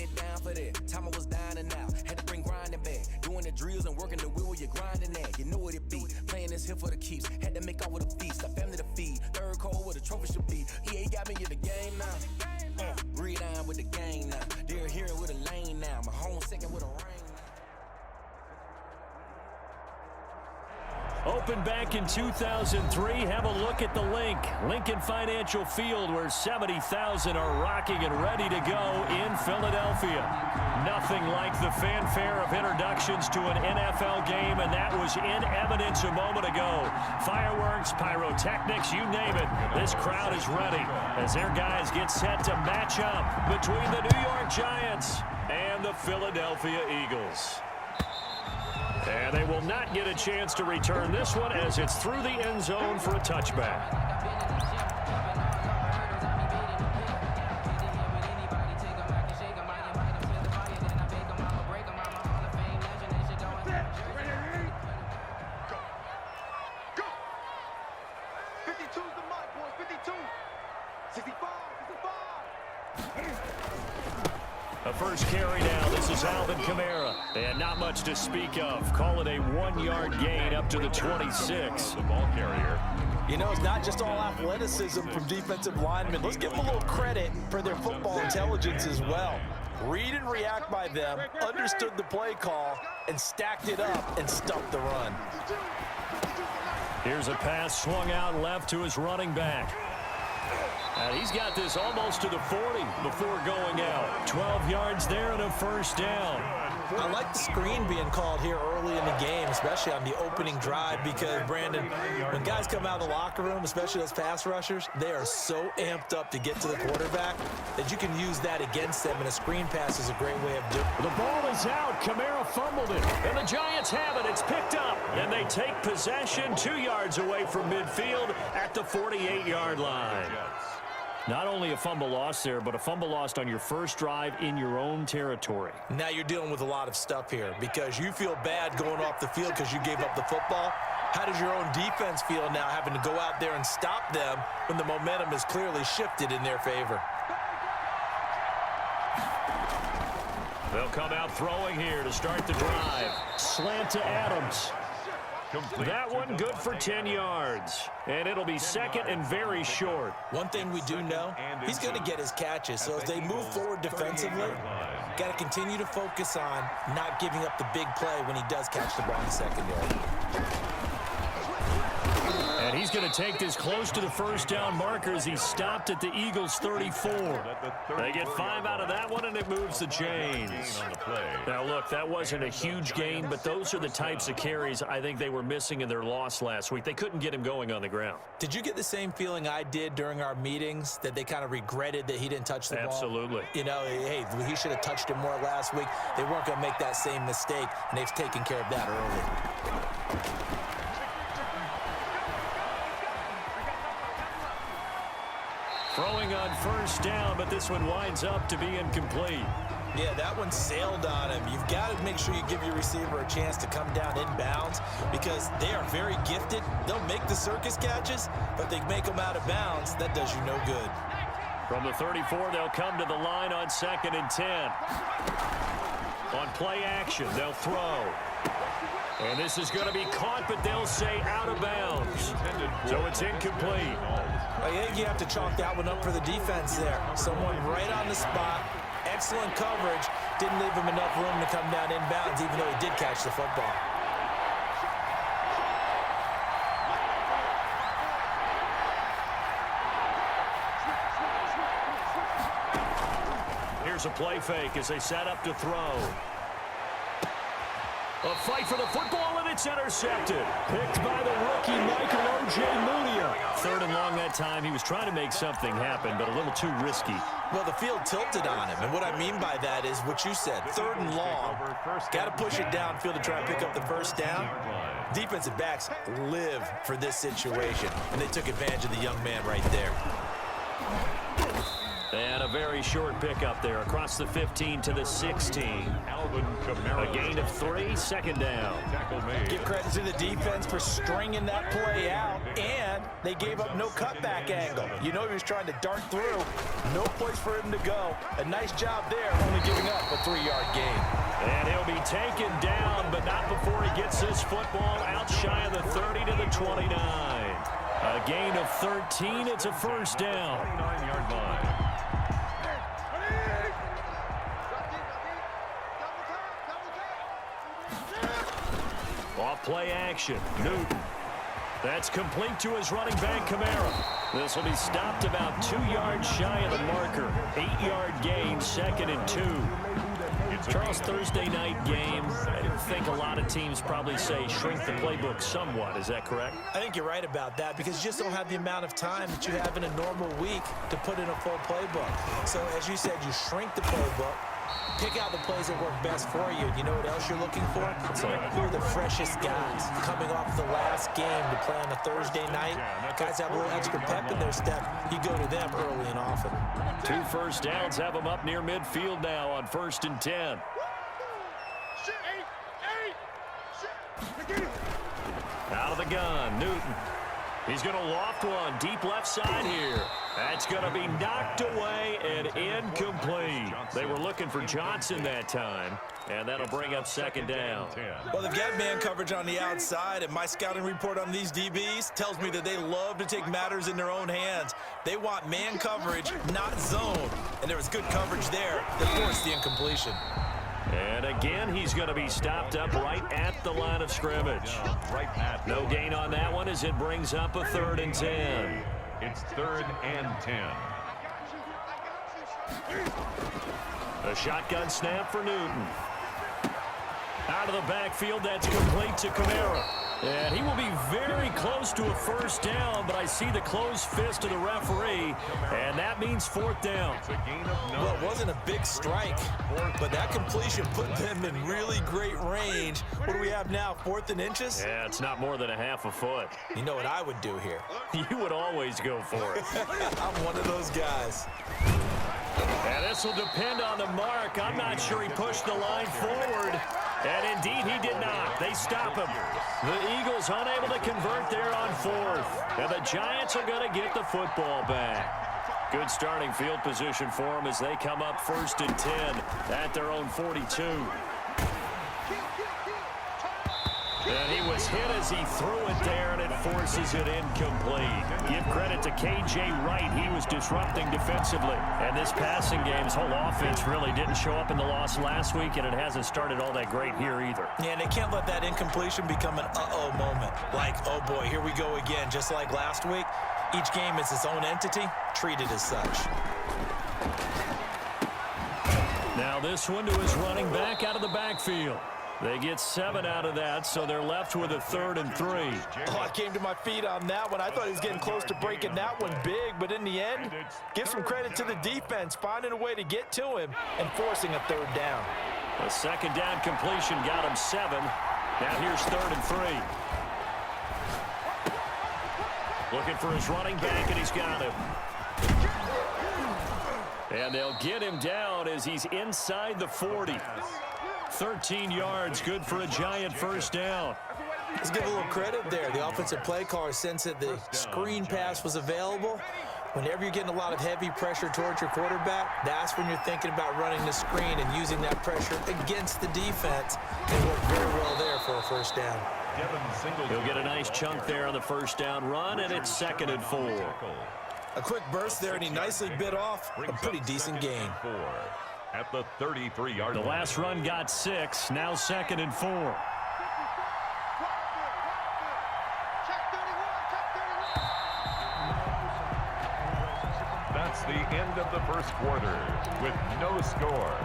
putting it down for that. Time I was dining out, had to bring grinding back. Doing the drills and working the wheel where you're grinding at. You know what it be, playing this here for the keeps. Had to make off with a feast, a family to feed. Third cold where the trophy should be. EA got me in the game now. Breathe down with the gang now. They're here with a lane now. My home second with a rain. Opened back in 2003. Have a look at the link. Lincoln Financial Field, where 70,000 are rocking and ready to go in Philadelphia. Nothing like the fanfare of introductions to an NFL game, and that was in evidence a moment ago. Fireworks, pyrotechnics, you name it. This crowd is ready as their guys get set to match up between the New York Giants and the Philadelphia Eagles. And they will not get a chance to return this one as it's through the end zone for a touchback. A first carry now. This is Alvin Kamara. And not much to speak of. Call it a 1-yard gain up to the 26. The ball carrier. You know, it's not just all athleticism from defensive linemen. Let's give them a little credit for their football intelligence as well. Read and react by them, understood the play call, and stacked it up and stuffed the run. Here's a pass swung out left to his running back. And he's got this almost to the 40 before going out. 12 yards there and a first down. I like the screen being called here early in the game, especially on the opening drive, because, Brandon, when guys come out of the locker room, especially those pass rushers, they are so amped up to get to the quarterback that you can use that against them, and a screen pass is a great way of doing it. The ball is out. Kamara fumbled it, and the Giants have it. It's picked up, and they take possession 2 yards away from midfield at the 48-yard line. Not only a fumble loss there, but a fumble lost on your first drive in your own territory. Now you're dealing with a lot of stuff here because you feel bad going off the field because you gave up the football. How does your own defense feel now having to go out there and stop them when the momentum is clearly shifted in their favor? They'll come out throwing here to start the drive. Slant to Adams. That one good for 10 yards. And it'll be second and very short. One thing we do know, he's going to get his catches. So as they move forward defensively, got to continue to focus on not giving up the big play when he does catch the ball in the secondary. And he's going to take this close to the first down marker as he stopped at the Eagles' 34. They get 5 out of that one, and it moves the chains. Now, look, that wasn't a huge gain, but those are the types of carries I think they were missing in their loss last week. They couldn't get him going on the ground. Did you get the same feeling I did during our meetings, that they kind of regretted that he didn't touch the ball? Absolutely. You know, hey, he should have touched it more last week. They weren't going to make that same mistake, and they've taken care of that early. Throwing on first down, but this one winds up to be incomplete. Yeah, that one sailed on him. You've got to make sure you give your receiver a chance to come down inbounds because they are very gifted. They'll make the circus catches, but they make them out of bounds. That does you no good. From the 34, they'll come to the line on 2nd and 10. On play action, they'll throw. And this is going to be caught, but they'll say out of bounds. So it's incomplete. I think you have to chalk that one up for the defense there. Someone right on the spot. Excellent coverage. Didn't leave him enough room to come down inbounds, even though he did catch the football. Here's a play fake as they set up to throw. A fight for the football, and it's intercepted. Picked by the rookie, Michael O.J. Munia. 3rd and long that time. He was trying to make something happen, but a little too risky. Well, the field tilted on him, and what I mean by that is what you said. 3rd and long. Got to push it downfield to try and pick up the first down. Defensive backs live for this situation, and they took advantage of the young man right there. And a very short pickup there across the 15 to the 16. A gain of 3, second down. Give credit to the defense for stringing that play out, and they gave up no cutback angle. You know he was trying to dart through. No place for him to go. A nice job there, only giving up a 3-yard gain. And he'll be taken down, but not before he gets this football out shy of the 30 to the 29. A gain of 13. It's a first down. 29-yard line. Off play action. Newton. That's complete to his running back, Kamara. This will be stopped about 2 yards shy of the marker. 8-yard gain, second and 2. Charles, Thursday night game, I think a lot of teams probably say shrink the playbook somewhat. Is that correct? I think you're right about that because you just don't have the amount of time that you have in a normal week to put in a full playbook. So as you said, you shrink the playbook, pick out the plays that work best for you. You know what else you're looking for? Who are the freshest guys coming off the last game to play on a Thursday night? Guys have a little extra pep in their step. You go to them early and often. 2 first downs have them up near midfield now on 1st and 10. Out of the gun, Newton. He's going to loft one deep left side here. That's going to be knocked away and incomplete. They were looking for Johnson that time, and that'll bring up second down. Well, they've got man coverage on the outside, and my scouting report on these DBs tells me that they love to take matters in their own hands. They want man coverage, not zone, and there was good coverage there that forced the incompletion. And again, he's going to be stopped up right at the line of scrimmage. No gain on that one as it brings up a 3rd and 10. It's 3rd and 10. A shotgun snap for Newton. Out of the backfield, that's complete to Kamara. And he will be very close to a first down, but I see the closed fist of the referee, and that means 4th down. Well, it wasn't a big strike, but that completion put them in really great range. What do we have now, 4th and inches? Yeah, it's not more than a half a foot. You know what I would do here? You would always go for it. I'm one of those guys. And this will depend on the mark. I'm not sure he pushed the line forward. And indeed, he did not. They stop him. The Eagles unable to convert there on 4th. And the Giants are going to get the football back. Good starting field position for them as they come up 1st and 10 at their own 42. And he was hit as he threw it there, and it forces it incomplete. Give credit to K.J. Wright. He was disrupting defensively. And this passing game's whole offense really didn't show up in the loss last week, and it hasn't started all that great here either. Yeah, and they can't let that incompletion become an uh-oh moment. Like, oh boy, here we go again. Just like last week, each game is its own entity, treated as such. Now this one to his running back out of the backfield. They get 7 out of that, so they're left with a 3rd and 3. Oh, I came to my feet on that one. I thought he was getting close to breaking that one big, but in the end, give some credit to the defense, finding a way to get to him and forcing a 3rd down. A 2nd down completion got him 7. Now here's 3rd and 3. Looking for his running back, and he's got him. And they'll get him down as he's inside the 40. 13 yards, good for a Giant first down. Let's give a little credit there. The offensive play caller sensed that the screen pass was available. Whenever you're getting a lot of heavy pressure towards your quarterback, that's when you're thinking about running the screen and using that pressure against the defense. It worked very well there for a first down. He'll get a nice chunk there on the first down run, and it's 2nd and 4. A quick burst there, and he nicely bit off a pretty decent gain. At the 33-yard line. The last run got 6, now 2nd and 4. That's the end of the first quarter with no score.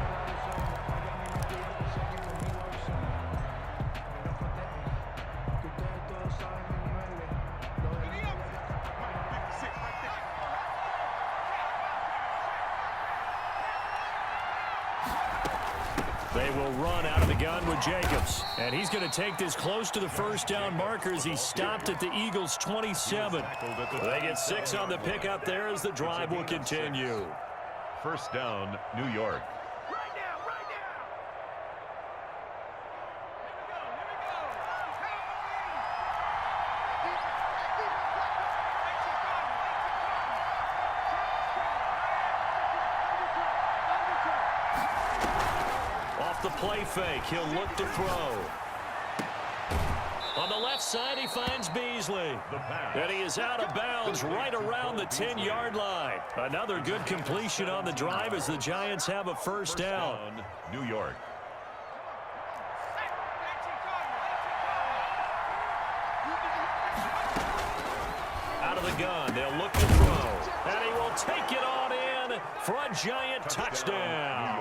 They will run out of the gun with Jacobs. And he's going to take this close to the first down marker as he stopped at the Eagles' 27. They get 6 on the pickup there as the drive will continue. First down, New York. Off the play fake, he'll look to throw. On the left side, he finds Beasley. And he is out of bounds right around the 10-yard line. Another good completion on the drive as the Giants have a first down. New York. Out of the gun, they'll look to throw. And he will take it on in for a Giant touchdown.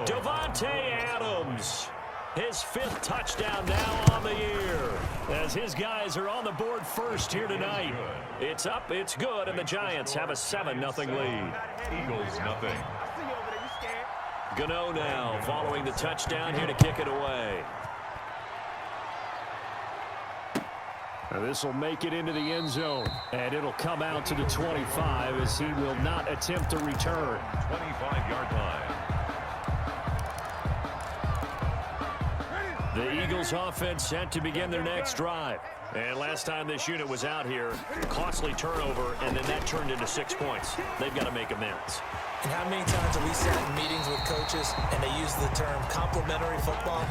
Devontae Adams. His 5th touchdown now on the year as his guys are on the board first here tonight. It's up, it's good, and the Giants have a 7-0 lead. Eagles nothing. Gano now following the touchdown here to kick it away. This will make it into the end zone, and it'll come out to the 25 as he will not attempt to return. 25-yard line. The Eagles offense set to begin their next drive. And last time this unit was out here, costly turnover, and then that turned into 6 points. They've got to make amends. And how many times have we sat in meetings with coaches and they use the term complementary football?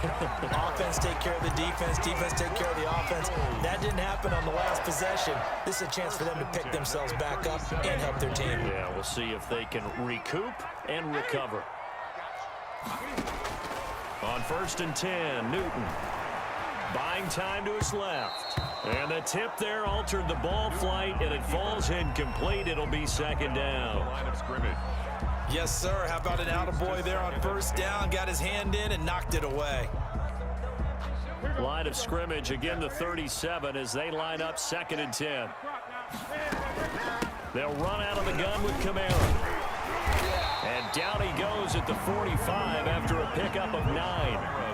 Offense take care of the defense, defense take care of the offense. That didn't happen on the last possession. This is a chance for them to pick themselves back up and help their team. Yeah, we'll see if they can recoup and recover. On 1st and 10, Newton. Buying time to his left. And the tip there altered the ball flight, and it falls incomplete. It'll be 2nd down. Line of scrimmage. Yes, sir. How about an attaboy there on 1st down? Got his hand in and knocked it away. Line of scrimmage, again the 37 as they line up 2nd and 10. They'll run out of the gun with Kamara. And down he goes at the 45 after a pickup of 9.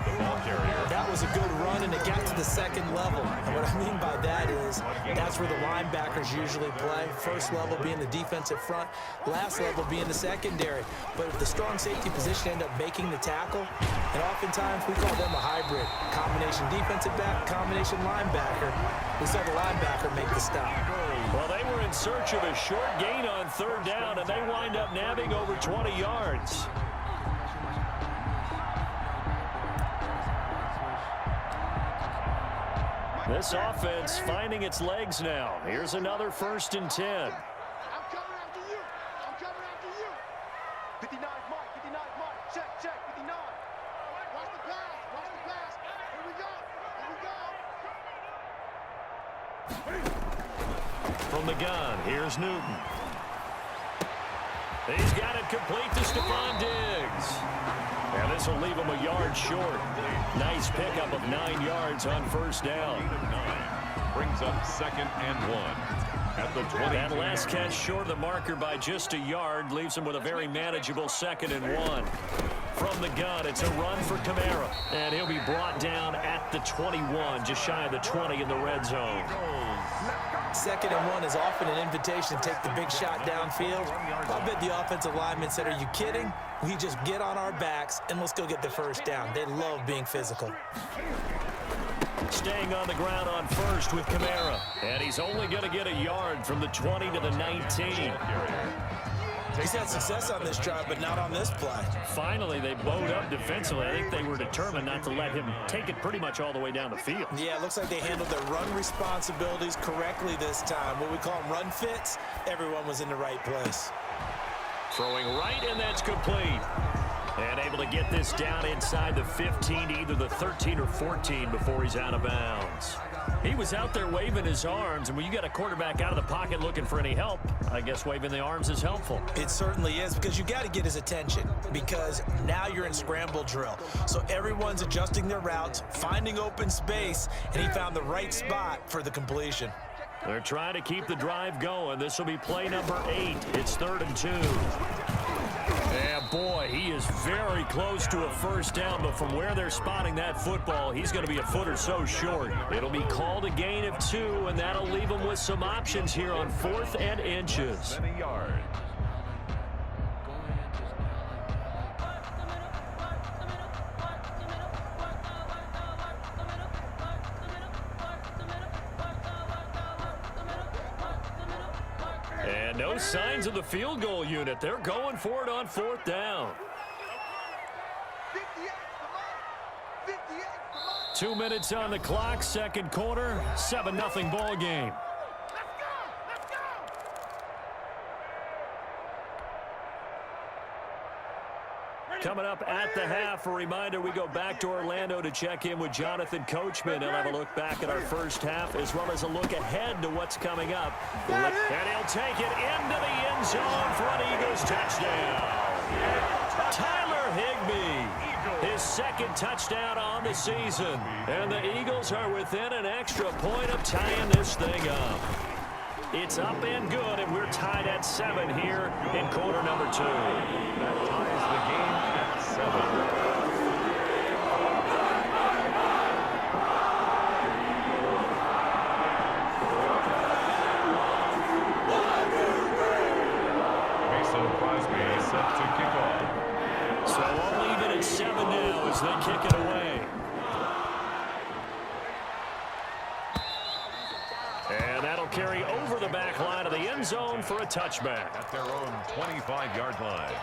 The ball carrier. That was a good run, and it got to the 2nd level. And what I mean by that is that's where the linebackers usually play. First level being the defensive front, last level being the secondary. But if the strong safety position end up making the tackle, and oftentimes we call them a hybrid. Combination defensive back, combination linebacker. We saw the linebacker make the stop. Well, they were in search of a short gain on 3rd down, and they wind up nabbing over 20 yards. This offense finding its legs now. Here's another 1st and 10. I'm coming after you. I'm coming after you. 59 mark, 59 mark. Check, 59. Watch the pass, watch the pass. Here we go, From the gun, here's Newton. He's got it complete to Stephon Diggs. And this will leave him a yard short. Nice pickup of 9 yards on 1st down. Brings up 2nd and 1. At the 20. That last catch short of the marker by just a yard leaves him with a very manageable 2nd and 1. From the gun, it's a run for Kamara. And he'll be brought down at the 21, just shy of the 20 in the red zone. 2nd and 1 is often an invitation to take the big shot downfield. I bet the offensive linemen said, are you kidding? We just get on our backs and let's go get the 1st down. They love being physical. Staying on the ground on 1st with Kamara. And he's only going to get a yard from the 20 to the 19. He's had success on this drive, but not on this play. Finally, they bowed up defensively. I think they were determined not to let him take it pretty much all the way down the field. Yeah, it looks like they handled their run responsibilities correctly this time. What we call them run fits, everyone was in the right place. Throwing right, and that's complete. And able to get this down inside the 15 to either the 13 or 14 before he's out of bounds. He was out there waving his arms, and when you got a quarterback out of the pocket looking for any help, I guess waving the arms is helpful. It certainly is, because you got to get his attention, because now you're in scramble drill. So everyone's adjusting their routes, finding open space, and he found the right spot for the completion. They're trying to keep the drive going. This will be play number 8. It's 3rd and 2. Yeah, boy, he is very close to a 1st down, but from where they're spotting that football, he's going to be a foot or so short. It'll be called a gain of 2, and that'll leave him with some options here on 4th and inches. And no signs of the field goal unit. They're going for it on 4th down. 2 minutes on the clock, second quarter, 7-0 ball game. Coming up at the half, a reminder, we go back to Orlando to check in with Jonathan Coachman. He'll have a look back at our first half as well as a look ahead to what's coming up. And he'll take it into the end zone for an Eagles touchdown. Tyler Higbee, his second touchdown on the season. And the Eagles are within an extra point of tying this thing up. It's up and good, and we're tied at 7 here in quarter number 2. That ties the game at 7. Mason Crosby set to kick off. So all even at 7 now as they kick it away. And that'll carry over the back line of the end zone for a touchback. At their own 25-yard line.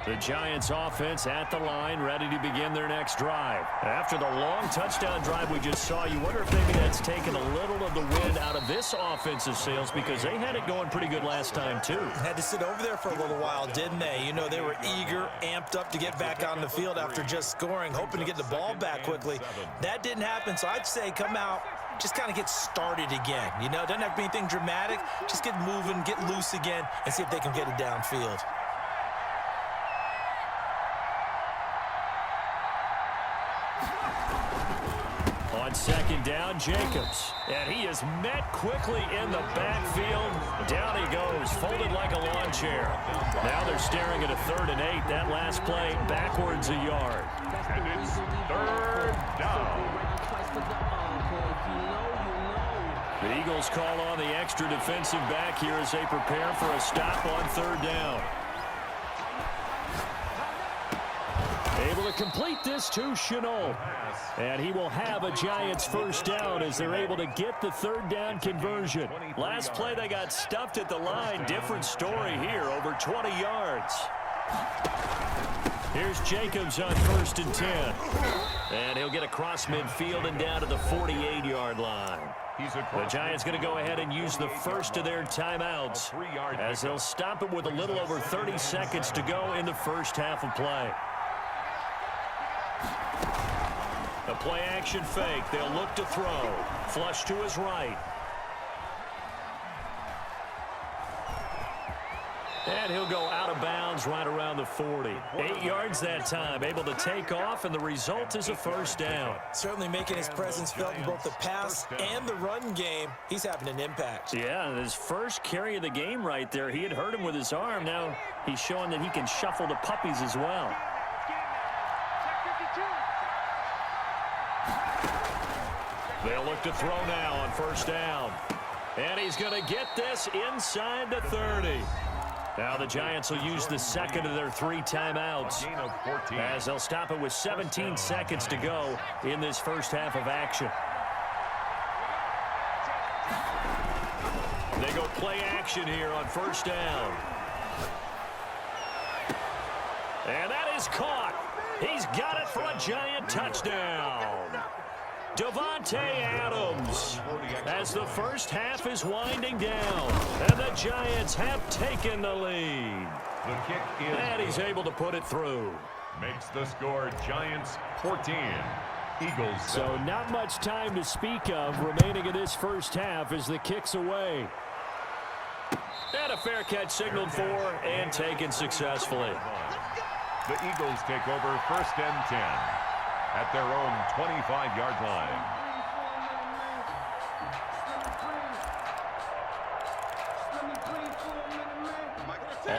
The Giants offense at the line, ready to begin their next drive. After the long touchdown drive we just saw, you wonder if maybe that's taken a little of the wind out of this offensive sails because they had it going pretty good last time too. Had to sit over there for a little while, didn't they? You know, they were eager, amped up to get back on the field after just scoring, hoping to get the ball back quickly. That didn't happen, so I'd say come out, just kind of get started again. You know, it doesn't have to be anything dramatic. Just get moving, get loose again, and see if they can get it downfield. On second down, Jacobs. And he is met quickly in the backfield. Down he goes, folded like a lawn chair. Now they're staring at a 3rd and 8. That last play, backwards a yard. And it's 3rd down. The Eagles call on the extra defensive back here as they prepare for a stop on 3rd down. Able to complete this to Chenault. And he will have a Giants first down as they're able to get the 3rd down conversion. Last play they got stuffed at the line. Different story here, over 20 yards. Here's Jacobs on 1st and 10. And he'll get across midfield and down to the 48-yard line. The Giants going to go ahead and use the first of their timeouts as they'll stop it with a little over 30 seconds to go in the first half of play. A play-action fake. They'll look to throw. Flush to his right. And he'll go out of bounds right around the 40. 8 yards that time. Able to take off, and the result is a first down. Certainly making his presence felt in both the pass and the run game. He's having an impact. Yeah, his first carry of the game right there. He had hurt him with his arm. Now he's showing that he can shuffle the puppies as well. They'll look to throw now on first down. And he's going to get this inside the 30. Now the Giants will use the second of their 3 timeouts as they'll stop it with 17 seconds to go in this first half of action. They go play action here on first down. And that is caught. He's got it for a Giant touchdown. Davante Adams as the first half is winding down. And the Giants have taken the lead. The kick is and he's able to put it through. Makes the score Giants 14. Eagles 7. So not much time to speak of remaining in this first half as the kick's away. And a fair catch signaled for and taken successfully. The Eagles take over 1st and 10 at their own 25-yard line.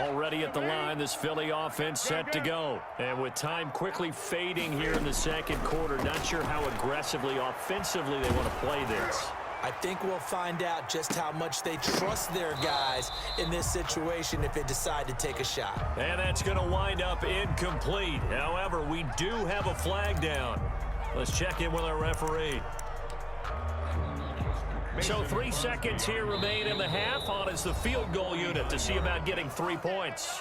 Already at the line, this Philly offense set to go. And with time quickly fading here in the second quarter, not sure how aggressively, offensively they want to play this. I think we'll find out just how much they trust their guys in this situation if they decide to take a shot. And that's going to wind up incomplete. However, we do have a flag down. Let's check in with our referee. So 3 seconds here remain in the half. On is the field goal unit to see about getting 3 points.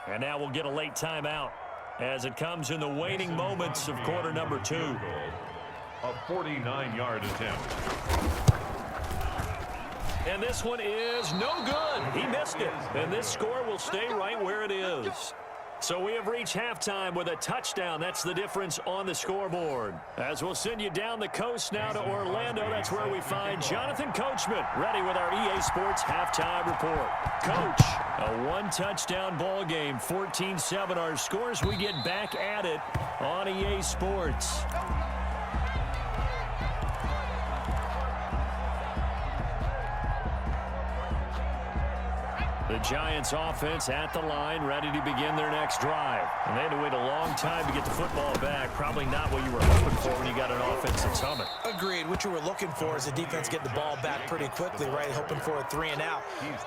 And now we'll get a late timeout as it comes in the waning moments of quarter number 2. A 49-yard attempt. And this one is no good. He missed it. And this score will stay right where it is. So we have reached halftime with a touchdown. That's the difference on the scoreboard. As we'll send you down the coast now to Orlando, that's where we find Jonathan Coachman ready with our EA Sports halftime report. Coach, a one-touchdown ball game, 14-7 our scores. We get back at it on EA Sports. The Giants offense at the line, ready to begin their next drive. And they had to wait a long time to get the football back. Probably not what you were hoping for when you got an offense that's humming. Agreed. What you were looking for is the defense getting the ball back pretty quickly, right? Hoping for a 3-and-out.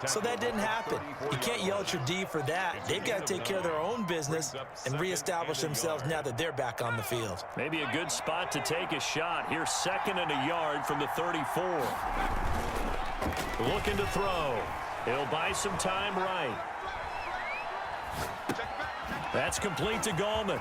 So that didn't happen. You can't yell at your D for that. They've got to take care of their own business and reestablish themselves now that they're back on the field. Maybe a good spot to take a shot. Here's 2nd and a yard from the 34. Looking to throw. He'll buy some time right. That's complete to Gallman.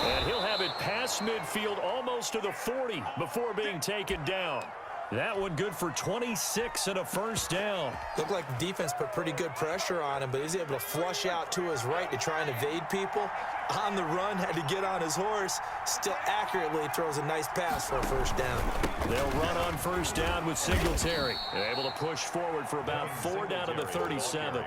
And he'll have it past midfield almost to the 40 before being taken down. That one good for 26 and a first down. Looked like the defense put pretty good pressure on him, but he's able to flush out to his right to try and evade people. On the run, had to get on his horse. Still accurately throws a nice pass for a first down. They'll run on first down with Singletary. They're able to push forward for about 4 down to the 37.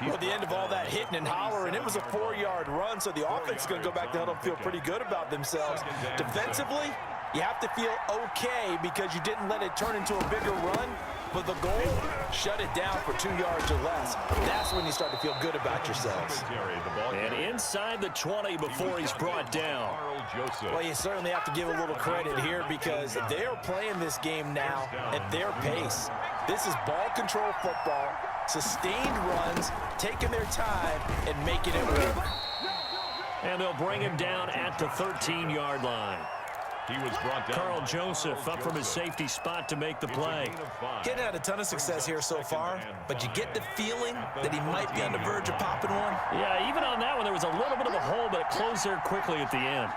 Well, at the end of all that hitting and hollering, it was a 4-yard run, so the offense is going to go back to huddle and feel pretty good about themselves. Defensively, you have to feel okay because you didn't let it turn into a bigger run, but the goal, shut it down for 2 yards or less. That's when you start to feel good about yourselves. And inside the 20 before he's brought down. Well, you certainly have to give a little credit here because they are playing this game now at their pace. This is ball control football, sustained runs, taking their time and making it work. And they'll bring him down at the 13-yard line. He was brought down. Carl Joseph up from his safety spot to make the play. Getting had a ton of success here so far, but you get the feeling that he might be on the verge of popping one. Yeah, even on that one, there was a little bit of a hole, but it closed there quickly at the end.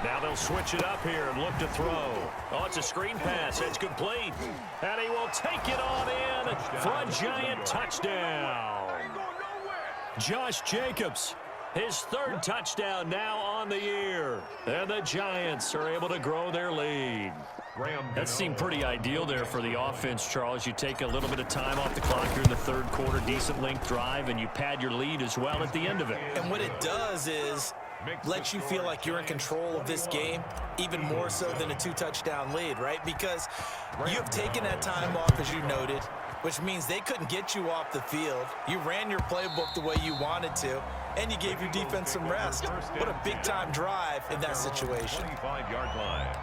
Now they'll switch it up here and look to throw. Oh, it's a screen pass. It's complete. And he will take it on in for a Giant touchdown. Josh Jacobs, his 3rd touchdown now on the year. And the Giants are able to grow their lead. That seemed pretty ideal there for the offense, Charles. You take a little bit of time off the clock here in the 3rd quarter, decent length drive, and you pad your lead as well at the end of it. And what it does is let you feel like you're in control of this game, even more so than a 2-touchdown lead, right? Because you have taken that time off, as you noted, which means they couldn't get you off the field. You ran your playbook the way you wanted to, and you gave your defense some rest. What a big-time drive in that situation. 25-yard line.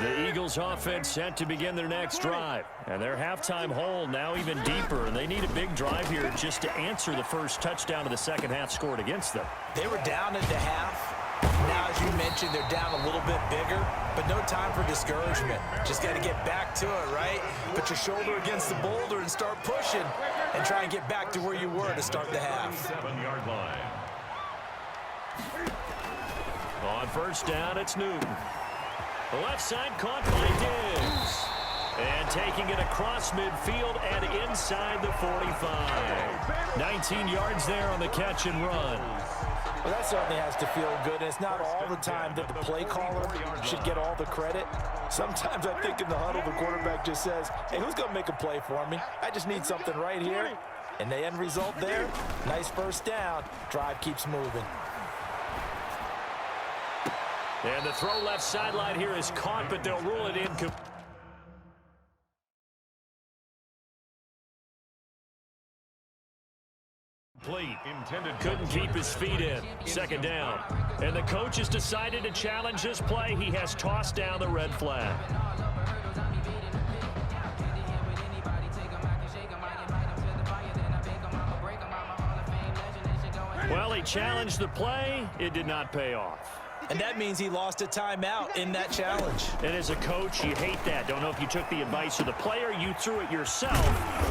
The Eagles offense set to begin their next drive. And their halftime hole now even deeper. And they need a big drive here just to answer the first touchdown of the second half scored against them. They were down at the half. Now, as you mentioned, they're down a little bit bigger, but no time for discouragement. Just got to get back to it, right? Put your shoulder against the boulder and start pushing and try and get back to where you were to start the half. 7-yard line. On first down, it's Newton. The left side caught by Diggs. And taking it across midfield and inside the 45. 19 yards there on the catch and run. Well, that certainly has to feel good. And it's not all the time that the play caller should get all the credit. Sometimes I think in the huddle, the quarterback just says, hey, who's going to make a play for me? I just need something right here. And the end result there, nice first down. Drive keeps moving. And the throw left sideline here is caught, but they'll rule it incomplete. Couldn't keep his feet in. Second down. And the coach has decided to challenge this play. He has tossed down the red flag. Well, he challenged the play. It did not pay off. And that means he lost a timeout in that challenge. And as a coach, you hate that. Don't know if you took the advice of the player, you threw it yourself,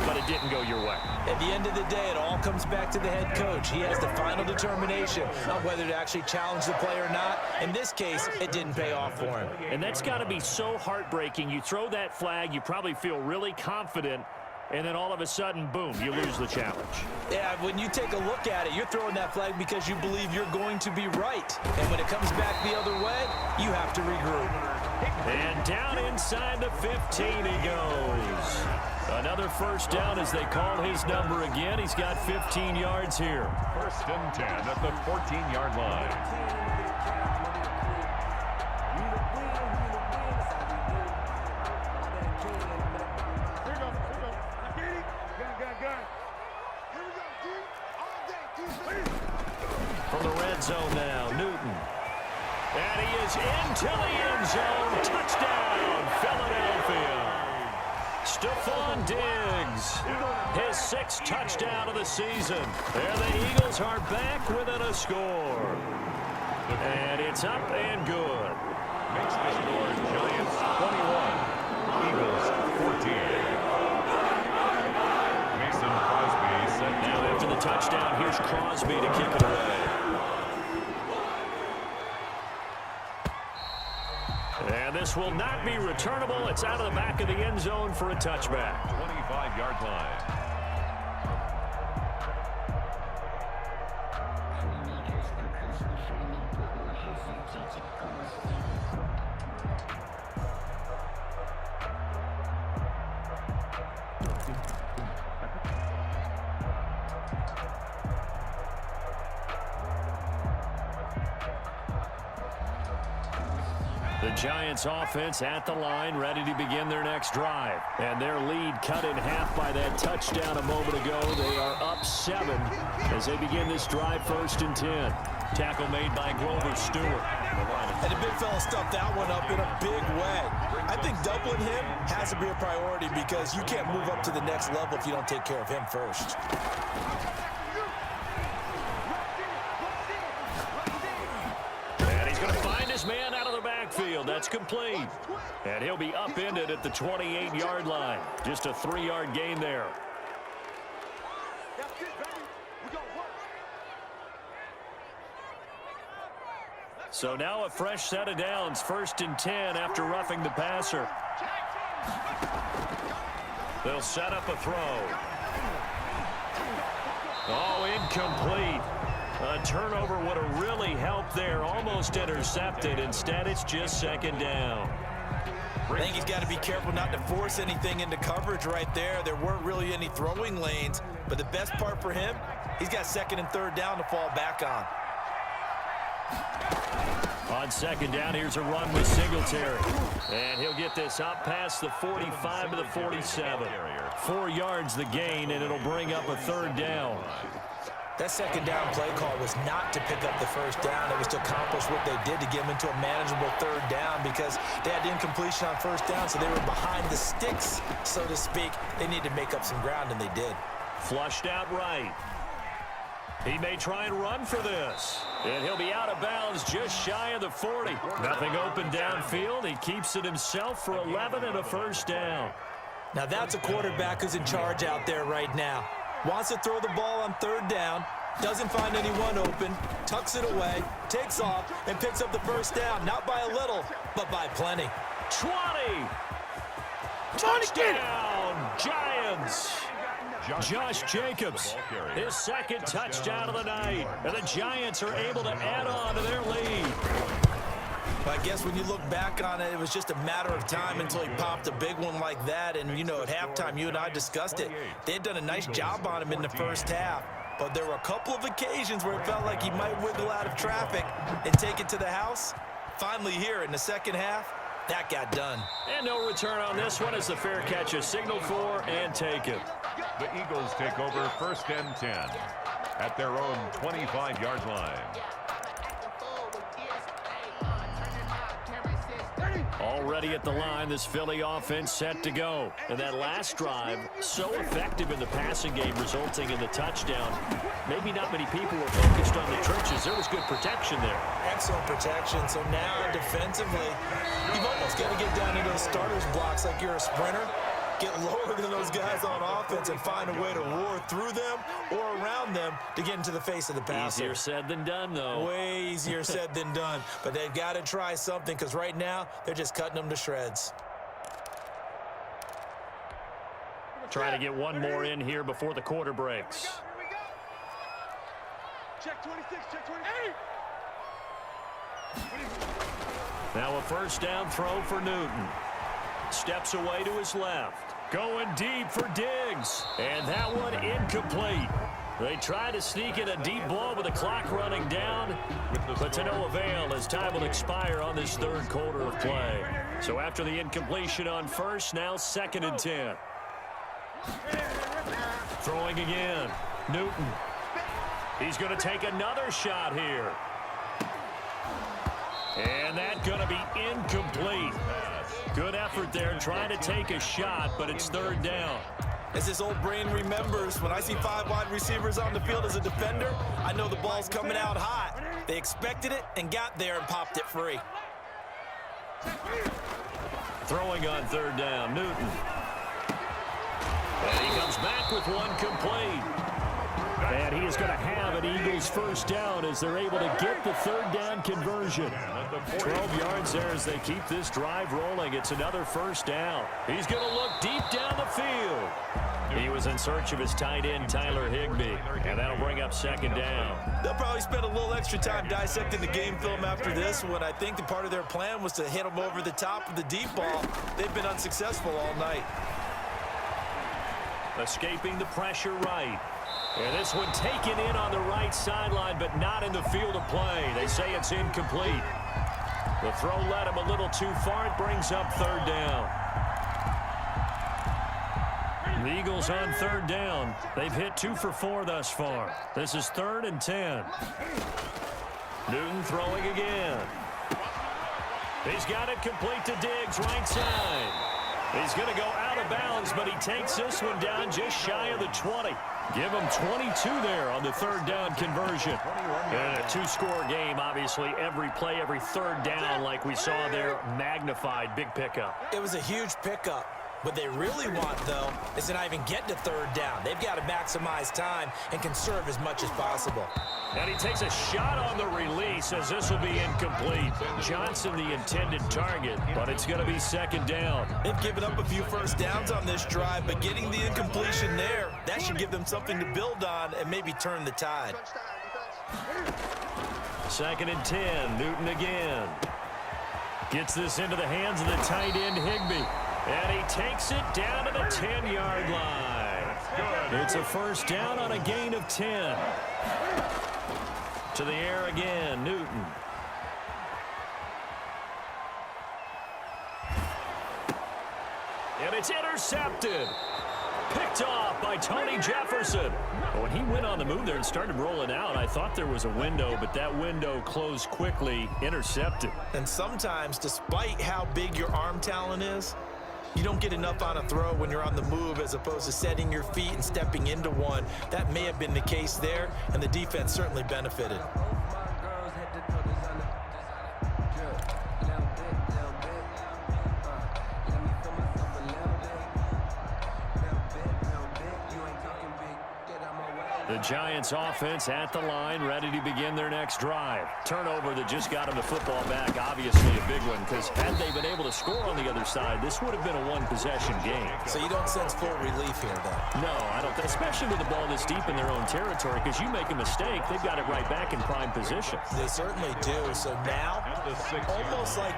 but it didn't go your way. At the end of the day, it all comes back to the head coach. He has the final determination on whether to actually challenge the play or not. In this case, it didn't pay off for him. And that's got to be so heartbreaking. You throw that flag, you probably feel really confident, and then all of a sudden, boom, you lose the challenge. Yeah, when you take a look at it, you're throwing that flag because you believe you're going to be right. And when it comes back the other way, you have to regroup. And down inside the 15 he goes. Another first down as they call his number again. He's got 15 yards here. First and 10 at the 14-yard line. From the red zone now, Newton. And he is into the end zone. Touchdown, Philadelphia. Stephon Diggs, his 6th touchdown of the season. And the Eagles are back within a score. And it's up and good. Makes the score Giants 21, Eagles 14. Mason Crosby set Now after the touchdown, here's Crosby to kick it away. And this will not be returnable. It's out of the back of the end zone for a touchback. 25-yard line. The Giants offense at the line, ready to begin their next drive. And their lead cut in half by that touchdown a moment ago. They are up 7 as they begin this drive, 1st and 10. Tackle made by Grover Stewart. And the big fella stuffed that one up in a big way. I think doubling him has to be a priority because you can't move up to the next level if you don't take care of him first. And he's going to find his man out of the backfield. That's complete. And he'll be upended at the 28-yard line. Just a 3-yard gain there. So now a fresh set of downs, 1st and 10 after roughing the passer. They'll set up a throw. Oh, incomplete. A turnover would have really helped there, almost intercepted. Instead, it's just 2nd down. I think he's got to be careful not to force anything into coverage right there. There weren't really any throwing lanes, but the best part for him, he's got 2nd and 3rd down to fall back on. On 2nd down, here's a run with Singletary. And he'll get this up past the 45 to the 47. 4 yards the gain, and it'll bring up a 3rd down. That 2nd down play call was not to pick up the 1st down. It was to accomplish what they did to get him into a manageable 3rd down because they had incompletion on 1st down, so they were behind the sticks, so to speak. They needed to make up some ground, and they did. Flushed out right. He may try and run for this. And he'll be out of bounds just shy of the 40. Nothing open downfield. He keeps it himself for 11 and a 1st down. Now that's a quarterback who's in charge out there right now. Wants to throw the ball on 3rd down, doesn't find anyone open, tucks it away, takes off, and picks up the 1st down. Not by a little, but by plenty. 20. Touchdown, Giants. Josh Jacobs, his 2nd touchdown of the night. And the Giants are able to add on to their lead. I guess when you look back on it, it was just a matter of time until he popped a big one like that. And, you know, at halftime, you and I discussed it. They had done a nice job on him in the 1st half. But there were a couple of occasions where it felt like he might wiggle out of traffic and take it to the house. Finally here in the 2nd half, that got done. And no return on this one as the fair catch is signaled for and taken. The Eagles take over 1st and 10 at their own 25-yard line. Already at the line, this Philly offense set to go. And that last drive, so effective in the passing game, resulting in the touchdown. Maybe not many people were focused on the trenches. There was good protection there. Excellent protection. So now defensively, you've almost got to get down into those starters blocks like you're a sprinter. Get lower than those guys on offense and find a way to roar through them or around them to get into the face of the passer. Easier said than done, though. Way easier said than done. But they've got to try something because right now they're just cutting them to shreds. Try to get one more in here before the quarter breaks. Here we go. Check 26, check 28. Now a first down throw for Newton. Steps away to his left. Going deep for Diggs. And that one incomplete. They try to sneak in a deep ball with the clock running down, but to no avail as time will expire on this third quarter of play. So after the incompletion on first, now 2nd and 10. Throwing again. Newton. He's going to take another shot here. And that's going to be incomplete. Good effort there trying to take a shot, but it's 3rd down. As this old brain remembers, when I see 5 wide receivers on the field as a defender, I know the ball's coming out hot. They expected it and got there and popped it free. Throwing on 3rd down, Newton. And he comes back with one complete. And he is going to have an Eagles first down as they're able to get the 3rd down conversion. 12 yards there as they keep this drive rolling. It's another first down. He's going to look deep down the field. He was in search of his tight end, Tyler Higbee, and that'll bring up 2nd down. They'll probably spend a little extra time dissecting the game film after this one. I think the part of their plan was to hit them over the top of the deep ball. They've been unsuccessful all night. Escaping the pressure right. And this one taken in on the right sideline, but not in the field of play. They say it's incomplete. The throw led him a little too far. It brings up 3rd down. The Eagles on 3rd down. They've hit 2 for 4 thus far. This is 3rd and 10. Newton throwing again. He's got it complete to Diggs, right side. He's going to go out of bounds, but he takes this one down just shy of the 20. Give him 22 there on the 3rd down conversion. And a 2-score game, obviously, every play, every 3rd down, like we saw there, magnified, big pickup. It was a huge pickup. What they really want, though, is to not even get to 3rd down. They've got to maximize time and conserve as much as possible. And he takes a shot on the release as this will be incomplete. Johnson the intended target, but it's going to be 2nd down. They've given up a few first downs on this drive, but getting the incompletion there, that should give them something to build on and maybe turn the tide. 2nd and 10, Newton again. Gets this into the hands of the tight end, Higbee. And he takes it down to the 10-yard line. It's a first down on a gain of 10. To the air again, Newton. And it's intercepted. Picked off by Tony Jefferson. When he went on the move there and started rolling out, I thought there was a window, but that window closed quickly, intercepted. And sometimes, despite how big your arm talent is, you don't get enough on a throw when you're on the move as opposed to setting your feet and stepping into one. That may have been the case there, and the defense certainly benefited. The Giants offense at the line, ready to begin their next drive. Turnover that just got them the football back, obviously a big one, because had they been able to score on the other side, this would have been a one-possession game. So you don't sense full relief here, though? No, I don't, especially with the ball this deep in their own territory, because you make a mistake, they've got it right back in prime position. They certainly do. So now, almost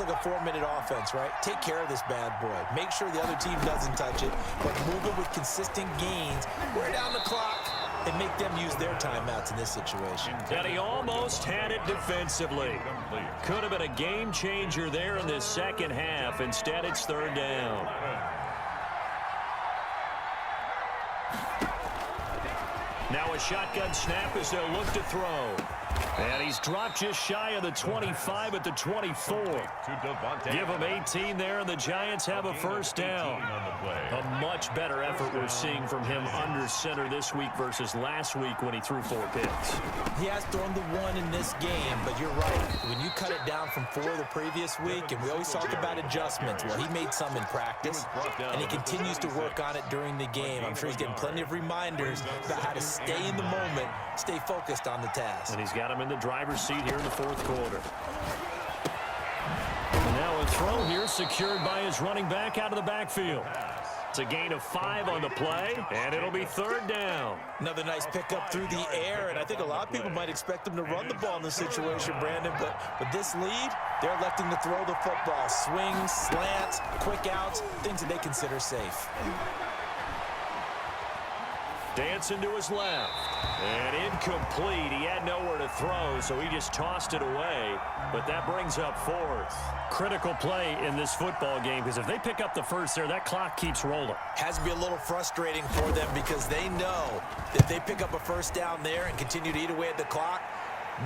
like a 4-minute offense, right? Take care of this bad boy. Make sure the other team doesn't touch it, but move it with consistent gains. Wear down the clock and make them use their timeouts in this situation. And he almost had it defensively. Could have been a game changer there in this second half. Instead, it's 3rd down. Now a shotgun snap as they'll look to throw. And he's dropped just shy of the 25 at the 24. Give him 18 there, and the Giants have a first down. A much better effort we're seeing from him under center this week versus last week when he threw 4 picks. He has thrown the 1 in this game, but you're right. When you cut it down from 4 the previous week, and we always talk about adjustments. Well, he made some in practice, and he continues to work on it during the game. I'm sure he's getting plenty of reminders about how to stay in the moment, stay focused on the task. And he's got him in the driver's seat here in the 4th quarter. And now a throw here secured by his running back out of the backfield. It's a gain of 5 on the play, and it'll be 3rd down. Another nice pickup through the air, and I think a lot of people might expect him to run the ball in this situation, Brandon, but with this lead, they're electing to throw the football. Swings, slants, quick outs, things that they consider safe. Dancing to his left. And incomplete. He had nowhere to throw, so he just tossed it away. But that brings up 4th. Critical play in this football game, because if they pick up the first there, that clock keeps rolling. Has to be a little frustrating for them because they know that if they pick up a first down there and continue to eat away at the clock,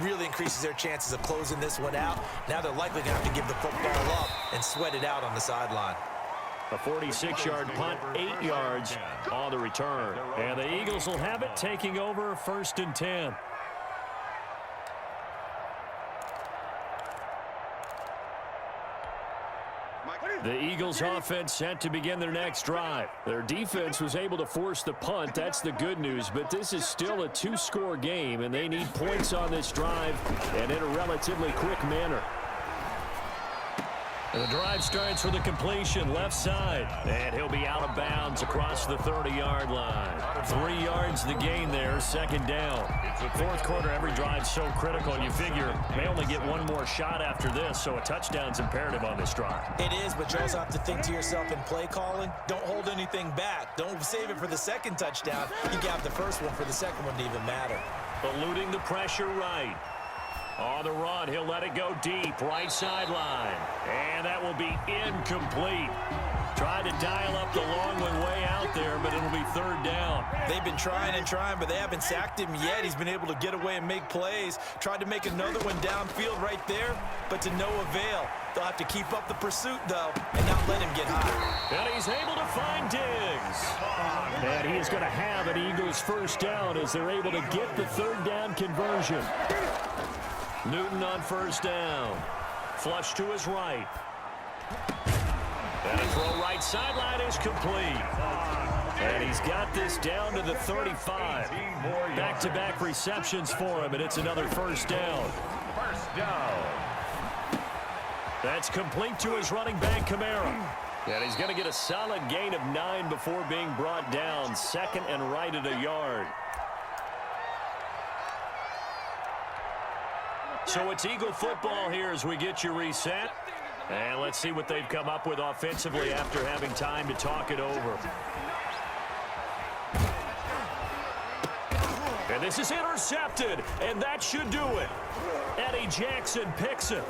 really increases their chances of closing this one out. Now they're likely going to have to give the football up and sweat it out on the sideline. A 46-yard punt, 8 yards on the return. And the Eagles will have it, taking over 1st and 10. The Eagles offense set to begin their next drive. Their defense was able to force the punt. That's the good news. But this is still a 2-score game, and they need points on this drive and in a relatively quick manner. And the drive starts with a completion left side. And he'll be out of bounds across the 30-yard line. 3 yards the gain there, 2nd down. 4th quarter, every drive's so critical. You figure may only get one more shot after this, so a touchdown's imperative on this drive. It is, but you also have to think to yourself in play calling, don't hold anything back. Don't save it for the 2nd touchdown. You got the first one for the 2nd one to even matter. Eluding the pressure right. On the run, he'll let it go deep, right sideline. And that will be incomplete. Tried to dial up the long one way out there, but it'll be 3rd down. They've been trying and trying, but they haven't sacked him yet. He's been able to get away and make plays. Tried to make another one downfield right there, but to no avail. They'll have to keep up the pursuit, though, and not let him get high. And he's able to find Diggs. And he is going to have an Eagles first down as they're able to get the 3rd down conversion. Newton on 1st down. Flush to his right. And a throw right sideline is complete. And he's got this down to the 35. Back-to-back receptions for him, and it's another first down. First down. That's complete to his running back, Kamara. And he's going to get a solid gain of 9 before being brought down. 2nd and right at a yard. So it's Eagle football here as we get you reset. And let's see what they've come up with offensively after having time to talk it over. And this is intercepted, and that should do it. Eddie Jackson picks it.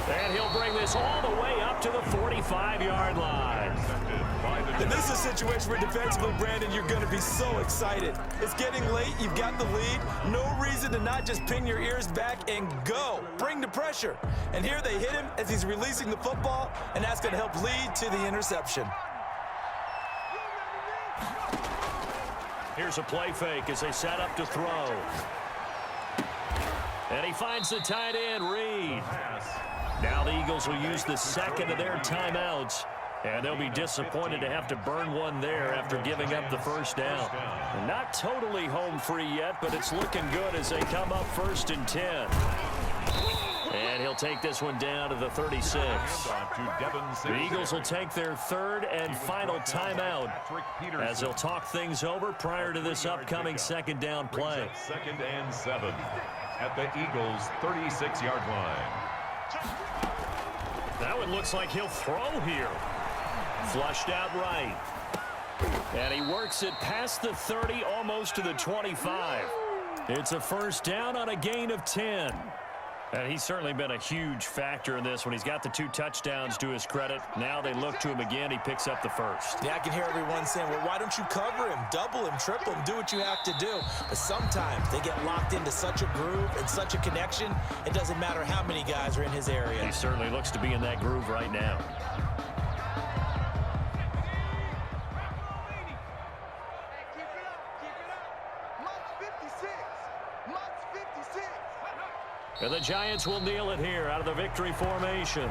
And he'll bring this all the way up to the 45-yard line. And this is a situation where defensively, Brandon, you're going to be so excited. It's getting late. You've got the lead. No reason to not just pin your ears back and go. Bring the pressure. And here they hit him as he's releasing the football, and that's going to help lead to the interception. Here's a play fake as they set up to throw. And he finds the tight end, Reed. Now the Eagles will use the 2nd of their timeouts. And they'll be disappointed to have to burn one there after giving up the first down. Not totally home free yet, but it's looking good as they come up 1st and 10. And he'll take this one down to the 36. The Eagles will take their 3rd and final timeout as they'll talk things over prior to this upcoming 2nd down play. 2nd and 7 at the Eagles' 36-yard line. Now it looks like he'll throw here. Flushed out right. And he works it past the 30, almost to the 25. It's a first down on a gain of 10. And he's certainly been a huge factor in this when he's got the 2 touchdowns to his credit. Now they look to him again. He picks up the first. Yeah, I can hear everyone saying, well, why don't you cover him, double him, triple him, do what you have to do. But sometimes they get locked into such a groove and such a connection, it doesn't matter how many guys are in his area. He certainly looks to be in that groove right now. Keep it up, keep it up. Month 56. Month 56. And the Giants will kneel it here out of the victory formation.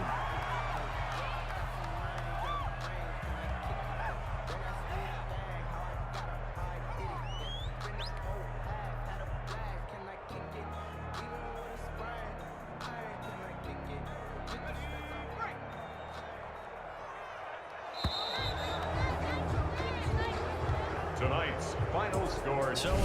Tonight's final score. So